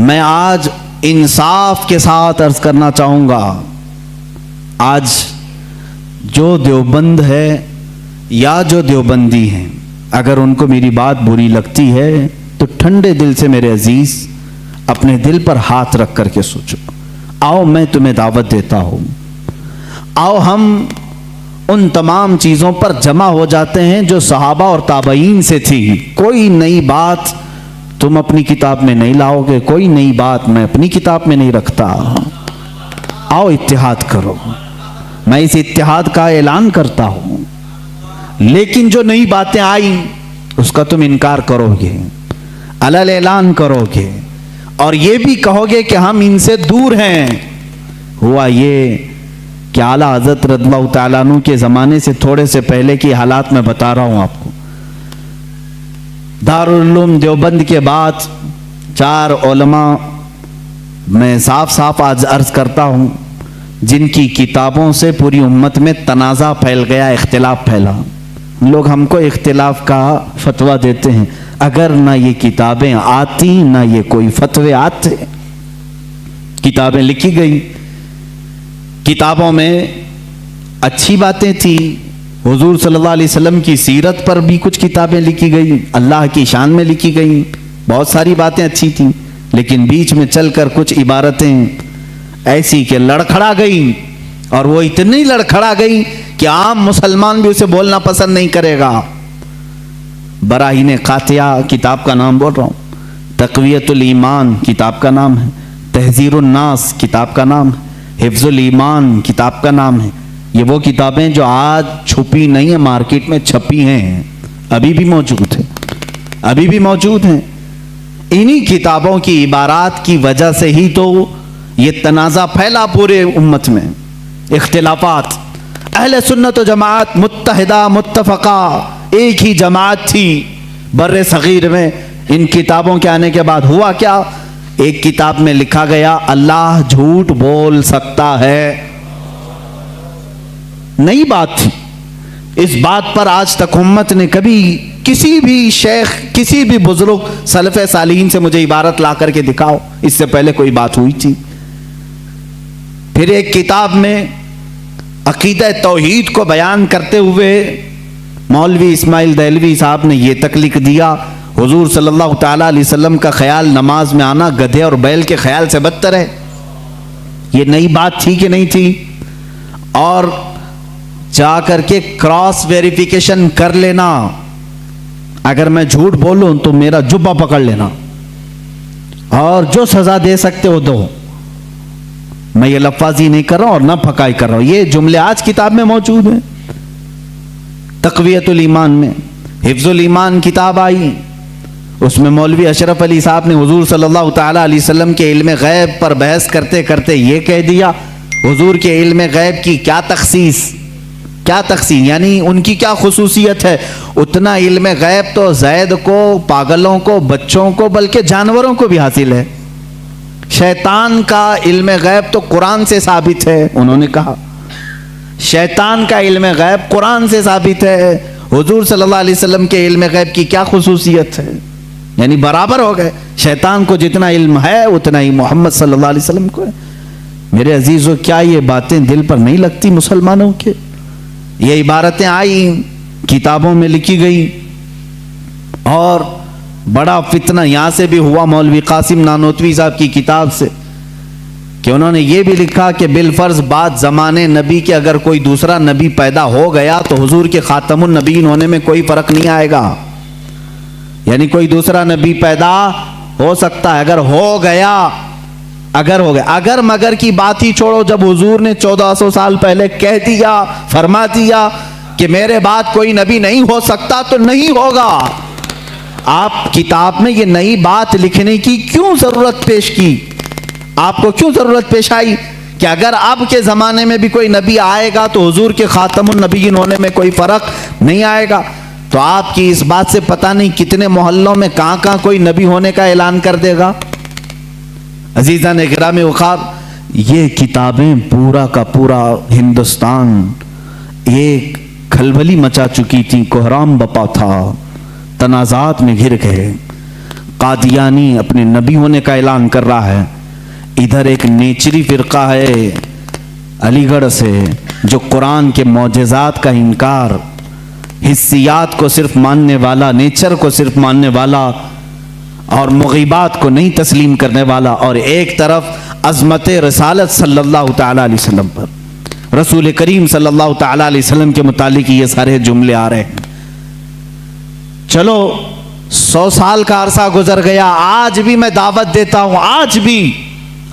میں آج انصاف کے ساتھ عرض کرنا چاہوں گا، آج جو دیوبند ہے یا جو دیوبندی ہیں، اگر ان کو میری بات بری لگتی ہے تو ٹھنڈے دل سے میرے عزیز اپنے دل پر ہاتھ رکھ کر کے سوچو، آؤ میں تمہیں دعوت دیتا ہوں، آؤ ہم ان تمام چیزوں پر جمع ہو جاتے ہیں جو صحابہ اور تابعین سے تھی۔ کوئی نئی بات تم اپنی کتاب میں نہیں لاؤ گے، کوئی نئی بات میں اپنی کتاب میں نہیں رکھتا۔ آؤ اتحاد کرو، میں اس اتحاد کا اعلان کرتا ہوں، لیکن جو نئی باتیں آئیں اس کا تم انکار کرو گے، علل اعلان کرو گے، اور یہ بھی کہو گے کہ ہم ان سے دور ہیں۔ ہوا یہ کہ اعلیٰ حضرت رضی اللہ تعالیٰ عنہ کے زمانے سے تھوڑے سے پہلے کی حالات میں بتا رہا ہوں آپ کو۔ دارالعلوم دیوبند کے بعد 4 علماء میں صاف صاف آج عرض کرتا ہوں جن کی کتابوں سے پوری امت میں تنازع پھیل گیا، اختلاف پھیلا۔ لوگ ہم کو اختلاف کا فتویٰ دیتے ہیں، اگر نہ یہ کتابیں آتی نہ یہ کوئی فتوے آتے۔ کتابیں لکھی گئی، کتابوں میں اچھی باتیں تھی، حضور صلی اللہ علیہ وسلم کی سیرت پر بھی کچھ کتابیں لکھی گئی، اللہ کی شان میں لکھی گئی، بہت ساری باتیں اچھی تھیں، لیکن بیچ میں چل کر کچھ عبارتیں ایسی کہ لڑکھڑا گئی، اور وہ اتنی لڑکھڑا گئی کہ عام مسلمان بھی اسے بولنا پسند نہیں کرے گا۔ براہین قاطعہ کتاب کا نام بول رہا ہوں، تقویت الایمان کتاب کا نام ہے، تحذیر الناس کتاب کا نام ہے، حفظ الایمان کتاب کا نام ہے۔ یہ وہ کتابیں جو آج چھپی نہیں ہیں، مارکیٹ میں چھپی ہیں، ابھی بھی موجود ہیں، ابھی بھی موجود ہیں۔ انہی کتابوں کی عبارات کی وجہ سے ہی تو یہ تنازع پھیلا پورے امت میں، اختلافات۔ اہل سنت و جماعت متحدہ متفقہ ایک ہی جماعت تھی بر صغیر میں۔ ان کتابوں کے آنے کے بعد ہوا کیا؟ ایک کتاب میں لکھا گیا اللہ جھوٹ بول سکتا ہے، نئی بات تھی۔ اس بات پر آج تک امت نے کبھی کسی بھی شیخ، کسی بھی بزرگ سلف صالحین سے مجھے عبارت لا کر کے دکھاؤ اس سے پہلے کوئی بات ہوئی تھی۔ پھر ایک کتاب میں عقیدہ توحید کو بیان کرتے ہوئے مولوی اسماعیل دہلوی صاحب نے یہ تک لکھ دیا، حضور صلی اللہ تعالیٰ علیہ وسلم کا خیال نماز میں آنا گدھے اور بیل کے خیال سے بدتر ہے۔ یہ نئی بات تھی کہ نہیں تھی؟ اور جا کر کے کراس ویریفیکیشن کر لینا، اگر میں جھوٹ بولوں تو میرا جبہ پکڑ لینا، اور جو سزا دے سکتے ہو دو۔ میں یہ لفاظی نہیں کر رہا ہوں اور نہ پھکائی کر رہا ہوں، یہ جملے آج کتاب میں موجود ہیں۔ تقویت الایمان میں حفظ الایمان کتاب آئی، اس میں مولوی اشرف علی صاحب نے حضور صلی اللہ تعالیٰ علیہ وسلم کے علم غیب پر بحث کرتے کرتے یہ کہہ دیا، حضور کے علم غیب کی کیا تخصیص، کیا تقسیم، یعنی ان کی کیا خصوصیت ہے؟ اتنا علم غیب تو زید کو، پاگلوں کو، بچوں کو، بلکہ جانوروں کو بھی حاصل ہے۔ شیطان کا علم غیب تو قرآن سے ثابت ہے، انہوں نے کہا شیطان کا علم غیب قرآن سے ثابت ہے، حضور صلی اللہ علیہ وسلم کے علم غیب کی کیا خصوصیت ہے؟ یعنی برابر ہو گئے، شیطان کو جتنا علم ہے اتنا ہی محمد صلی اللہ علیہ وسلم کو ہے۔ میرے عزیزو، کیا یہ باتیں دل پر نہیں لگتی مسلمانوں کے؟ یہ عبارتیں آئیں، کتابوں میں لکھی گئی، اور بڑا فتنہ یہاں سے بھی ہوا مولوی قاسم نانوتوی صاحب کی کتاب سے، کہ انہوں نے یہ بھی لکھا کہ بالفرض بعد زمانے نبی کے اگر کوئی دوسرا نبی پیدا ہو گیا تو حضور کے خاتم النبیین ہونے میں کوئی فرق نہیں آئے گا۔ یعنی کوئی دوسرا نبی پیدا ہو سکتا ہے، اگر ہو گیا، اگر مگر کی بات ہی چھوڑو، جب حضور نے 1400 سال پہلے کہہ دیا، فرما دیا کہ میرے بعد کوئی نبی نہیں ہو سکتا تو نہیں ہوگا۔ آپ کتاب میں یہ نئی بات لکھنے کی کیوں ضرورت پیش کی؟ آپ کو کیوں ضرورت پیش آئی کہ اگر اب کے زمانے میں بھی کوئی نبی آئے گا تو حضور کے خاتم النبیین ہونے میں کوئی فرق نہیں آئے گا؟ تو آپ کی اس بات سے پتہ نہیں کتنے محلوں میں کہاں کہاں کوئی نبی ہونے کا اعلان کر دے گا۔ عزیزان گرامی وقار، یہ کتابیں پورا کا پورا ہندوستان ایک کھلبلی مچا چکی تھی، کوہرام بپا تھا، تنازعات میں گھر گئے۔ قادیانی اپنے نبی ہونے کا اعلان کر رہا ہے، ادھر ایک نیچری فرقہ ہے علی گڑھ سے جو قرآن کے معجزات کا انکار، حسیات کو صرف ماننے والا، نیچر کو صرف ماننے والا اور مغیبات کو نہیں تسلیم کرنے والا، اور ایک طرف عظمت رسالت صلی اللہ تعالی علیہ وسلم پر، رسول کریم صلی اللہ تعالی علیہ وسلم کے متعلق یہ سارے جملے آ رہے ہیں۔ چلو 100 سال کا عرصہ گزر گیا، آج بھی میں دعوت دیتا ہوں،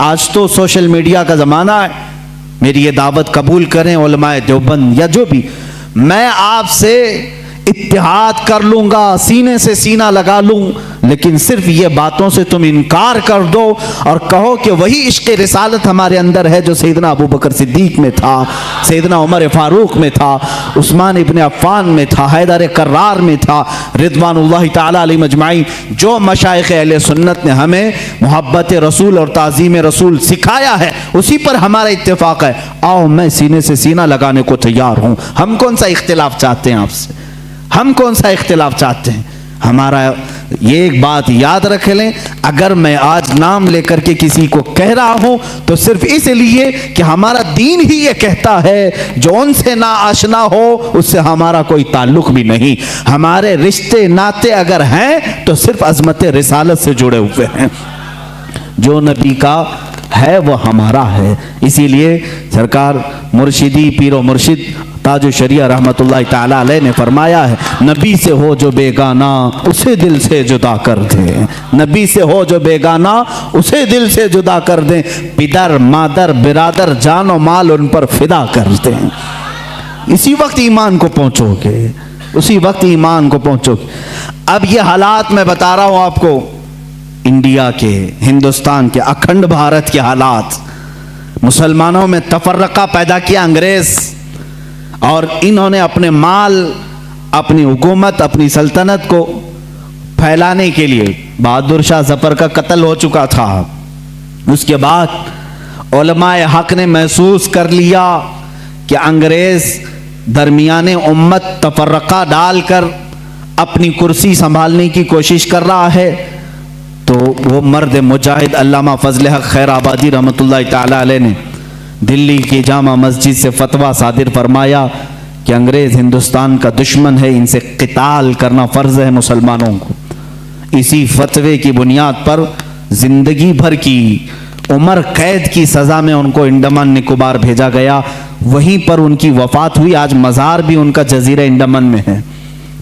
آج تو سوشل میڈیا کا زمانہ ہے، میری یہ دعوت قبول کریں علماء دیوبند یا جو بھی، میں آپ سے اتحاد کر لوں گا، سینے سے سینہ لگا لوں، لیکن صرف یہ باتوں سے تم انکار کر دو اور کہو کہ وہی عشق رسالت ہمارے اندر ہے جو سیدنا ابو بکر صدیق میں تھا، سیدنا عمر فاروق میں تھا، عثمان ابن عفان میں تھا، حیدر کرار میں تھا، رضوان اللہ تعالی علیہم اجمعین۔ جو مشائخ اہل سنت نے ہمیں محبت رسول اور تعظیم رسول سکھایا ہے اسی پر ہمارا اتفاق ہے، آؤ میں سینے سے سینہ لگانے کو تیار ہوں۔ ہم کون سا اختلاف چاہتے ہیں آپ سے؟ ہم کون سا اختلاف چاہتے ہیں؟ ہمارا یہ ایک بات یاد رکھ لیں، اگر میں آج نام لے کر کے کسی کو کہہ رہا ہوں تو صرف اس لیے کہ ہمارا دین ہی یہ کہتا ہے جو ان سے نا آشنا ہو اس سے ہمارا کوئی تعلق بھی نہیں، ہمارے رشتے ناتے اگر ہیں تو صرف عظمت رسالت سے جڑے ہوئے ہیں، جو نبی کا ہے وہ ہمارا ہے۔ اسی لیے سرکار مرشدی پیر و مرشد تاج الشریعہ رحمت اللہ تعالی علیہ نے فرمایا ہے، نبی سے ہو جو بیگانہ اسے دل سے جدا کر دیں، نبی سے ہو جو بیگانہ اسے دل سے جدا کر دیں، پدر مادر برادر جان و مال ان پر فدا کر دیں۔ اسی وقت ایمان کو پہنچو گے، اسی وقت ایمان کو پہنچو گے۔ اب یہ حالات میں بتا رہا ہوں آپ کو، انڈیا کے، ہندوستان کے، اکھنڈ بھارت کے حالات، مسلمانوں میں تفرقہ پیدا کیا انگریز، اور انہوں نے اپنے مال، اپنی حکومت، اپنی سلطنت کو پھیلانے کے لیے، بہادر شاہ ظفر کا قتل ہو چکا تھا، اس کے بعد علماء حق نے محسوس کر لیا کہ انگریز درمیان امت تفرقہ ڈال کر اپنی کرسی سنبھالنے کی کوشش کر رہا ہے، تو وہ مرد مجاہد علامہ فضل حق خیر آبادی رحمت اللہ تعالی علیہ نے دلی کی جامع مسجد سے فتویٰ صادر فرمایا کہ انگریز ہندوستان کا دشمن ہے، ان سے قتال کرنا فرض ہے مسلمانوں کو۔ اسی فتوے کی بنیاد پر زندگی بھر کی عمر قید کی سزا میں ان کو انڈمان نکوبار بھیجا گیا، وہیں پر ان کی وفات ہوئی۔ آج مزار بھی ان کا جزیرہ انڈمان میں ہے۔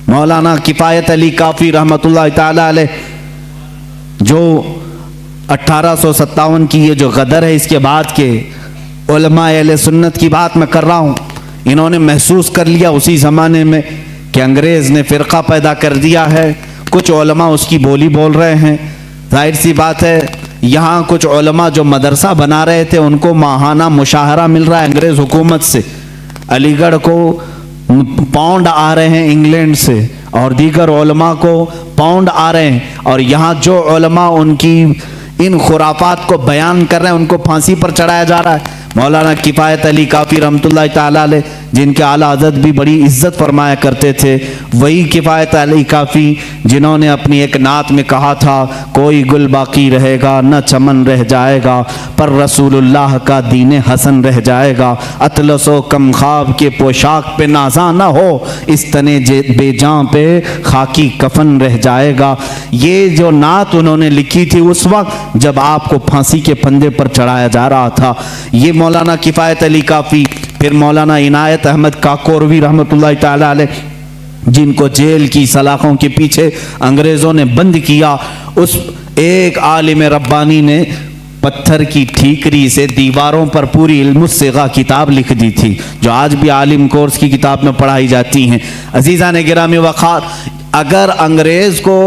مولانا کفایت علی کافی رحمت اللہ تعالی علیہ، جو 1857 کی یہ جو غدر ہے، اس کے بعد کے علماء اہل سنت کی بات میں کر رہا ہوں، انہوں نے محسوس کر لیا اسی زمانے میں کہ انگریز نے فرقہ پیدا کر دیا ہے، کچھ علماء اس کی بولی بول رہے ہیں۔ ظاہر سی بات ہے، یہاں کچھ علماء جو مدرسہ بنا رہے تھے ان کو ماہانہ مشاہرہ مل رہا ہے انگریز حکومت سے، علی گڑھ کو پاؤنڈ آ رہے ہیں انگلینڈ سے، اور دیگر علماء کو پاؤنڈ آ رہے ہیں، اور یہاں جو علماء ان کی ان خرافات کو بیان کر رہے ہیں ان کو پھانسی پر چڑھایا جا رہا ہے۔ مولانا کفایت علی کافی رحمت اللہ تعالی علیہ، جن کے اعلیٰ حضرت بھی بڑی عزت فرمایا کرتے تھے، وہی کفایت علی کافی جنہوں نے اپنی ایک نعت میں کہا تھا، کوئی گل باقی رہے گا نہ چمن رہ جائے گا، پر رسول اللہ کا دین حسن رہ جائے گا، اطلس و کم خواب کے پوشاک پہ نازاں نہ ہو، اس تنے بے جاں پہ خاکی کفن رہ جائے گا۔ یہ جو نعت انہوں نے لکھی تھی اس وقت جب آپ کو پھانسی کے پھندے پر چڑھایا جا رہا تھا، یہ مولانا کفایت علی کافی۔ پھر مولانا عنایت احمد کاکوروی رحمت اللہ تعالی علیہ، جن کو جیل کی سلاخوں کے پیچھے انگریزوں نے بند کیا، اس ایک عالم ربانی نے پتھر کی ٹھیکری سے دیواروں پر پوری علم الصیغہ کتاب لکھ دی تھی، جو آج بھی عالم کورس کی کتاب میں پڑھائی جاتی ہیں۔ عزیزان گرامی وقار، اگر انگریز کو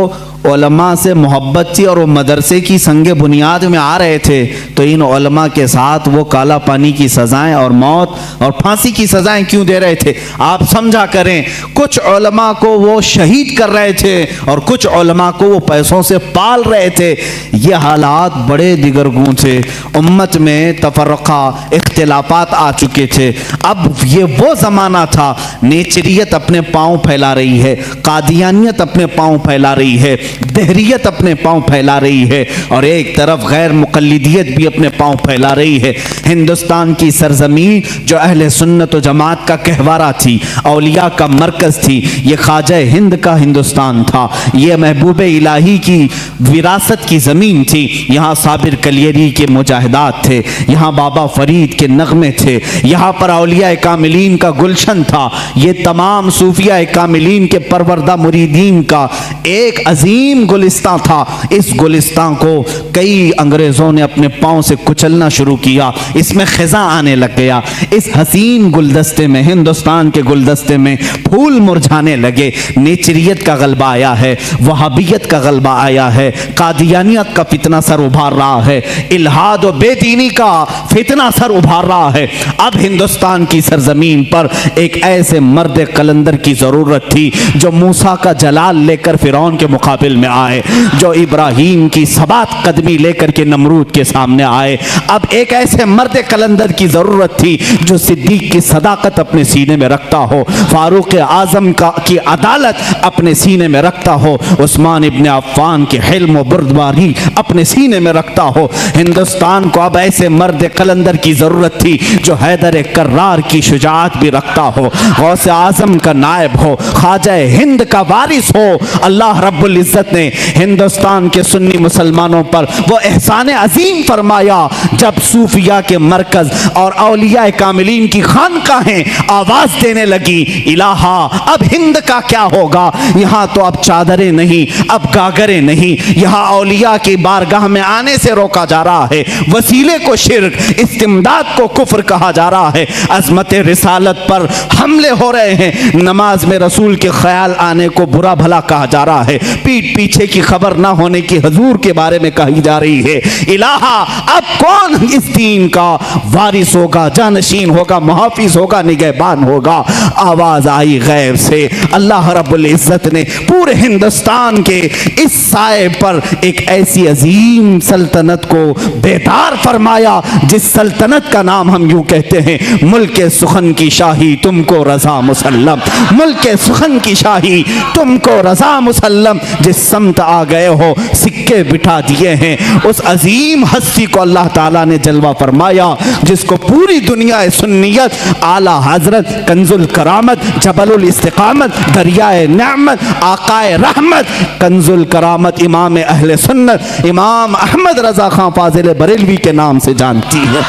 علماء سے محبت تھی اور وہ مدرسے کی سنگ بنیاد میں آ رہے تھے تو ان علماء کے ساتھ وہ کالا پانی کی سزائیں اور موت اور پھانسی کی سزائیں کیوں دے رہے تھے؟ آپ سمجھا کریں، کچھ علماء کو وہ شہید کر رہے تھے اور کچھ علماء کو وہ پیسوں سے پال رہے تھے۔ یہ حالات بڑے دیگرگوں تھے، امت میں تفرقہ اختلافات آ چکے تھے۔ اب یہ وہ زمانہ تھا، نیچریت اپنے پاؤں پھیلا رہی ہے، قادیانیت اپنے پاؤں پھیلا رہی ہے، دہریت اپنے پاؤں پھیلا رہی ہے اور ایک طرف غیر مقلدیت بھی اپنے پاؤں پھیلا رہی ہے۔ ہندوستان کی سرزمین جو اہل سنت و جماعت کا گہوارہ تھی، اولیاء کا مرکز تھی، یہ خواجہ ہند کا ہندوستان تھا، یہ محبوب الہی کی وراثت کی زمین تھی۔ یہاں صابر کلیری کے مجاہدات تھے، یہاں بابا فرید کے نغمے تھے، یہاں پر اولیاء کاملین کا گلشن تھا، یہ تمام صوفیاء کاملین کے پروردہ مریدین کا ایک عظیم گلستان تھا۔ اس گلستان کو کئی انگریزوں نے اپنے پاؤں سے کچلنا شروع کیا، اس میں خزاں آنے لگ گیا۔ اس حسین گلدستے میں، ہندوستان کے گلدستے میں پھول مرجھانے لگے۔ نیچریت کا غلبہ آیا ہے، وہابیت کا غلبہ آیا ہے، قادیانیت کا فتنہ سر ابھار رہا ہے، الہاد و بے دینی کا فتنہ سر ابھار رہا ہے۔ اب ہندوستان کی سرزمین پر ایک ایسے مرد قلندر کی ضرورت تھی جو موسیٰ کا جلال لے کر فرعون کے مقابل میں آئے، جو ابراہیم کی ثبات قدمی لے کر کے نمرود کے سامنے آئے۔ اب ایک ایسے مرد قلندر کی ضرورت تھی جو صدیق کی صداقت اپنے سینے میں رکھتا ہو، فاروق اعظم کی عدالت اپنے سینے میں رکھتا ہو، عثمان ابن عفان کی حلم و بردباری اپنے سینے میں رکھتا ہو۔ ہندوستان کو اب ایسے مرد قلندر کی ضرورت تھی جو حیدر کرار کی شجاعت بھی رکھتا ہو، غوث اعظم کا نائب ہو، خواجہ ہند کا وارث ہو۔ اللہ رب العزت نے ہندوستان کے سنی مسلمانوں پر وہ احسان عظیم فرمایا جب صوفیاء کے مرکز اور اولیاء کاملین کی خانقاہیں آواز دینے لگی، الہا اب ہند کا کیا ہوگا؟ یہاں تو اب چادریں نہیں، اب گاگریں نہیں، یہاں اولیاء کی بارگاہ میں آنے سے روکا جا رہا ہے، وسیلے کو شرک، استمداد کو کفر کہا جا رہا ہے، عظمت رسالت پر حملے ہو رہے ہیں، نماز میں رسول کے خیال آنے کو برا بھلا کہا جا رہا ہے، پیٹ پیچھے کی خبر نہ ہونے کی حضور کے بارے میں کہی جا رہی ہے۔ الہا اب کون اس دین کا وارث ہوگا، جانشین ہوگا، محافظ ہوگا، نگہبان ہوگا؟ آواز آئی غیب سے، اللہ رب العزت نے پورے ہندوستان کے اس سائے پر ایک ایسی عظیم سلطنت کو بیدار فرمایا جس سلطنت کا نام ہم یوں کہتے ہیں، ملک سخن کی شاہی تم کو رضا مسلم، ملک سخن کی شاہی تم کو رضا مسلم، جس سمت آ گئے ہو سکے بٹھا دیے ہیں۔ اس عظیم ہستی کو اللہ تعالیٰ نے جلوہ فرمایا جس کو پوری دنیا سنیت، اعلیٰ حضرت، کنز الکرامت، جبل الاستقامت، دریائے نعمت، آقائے رحمت، کنز الکرامت، امام اہل سنت، امام احمد رضا خان فاضل بریلوی کے نام سے جانتی ہے۔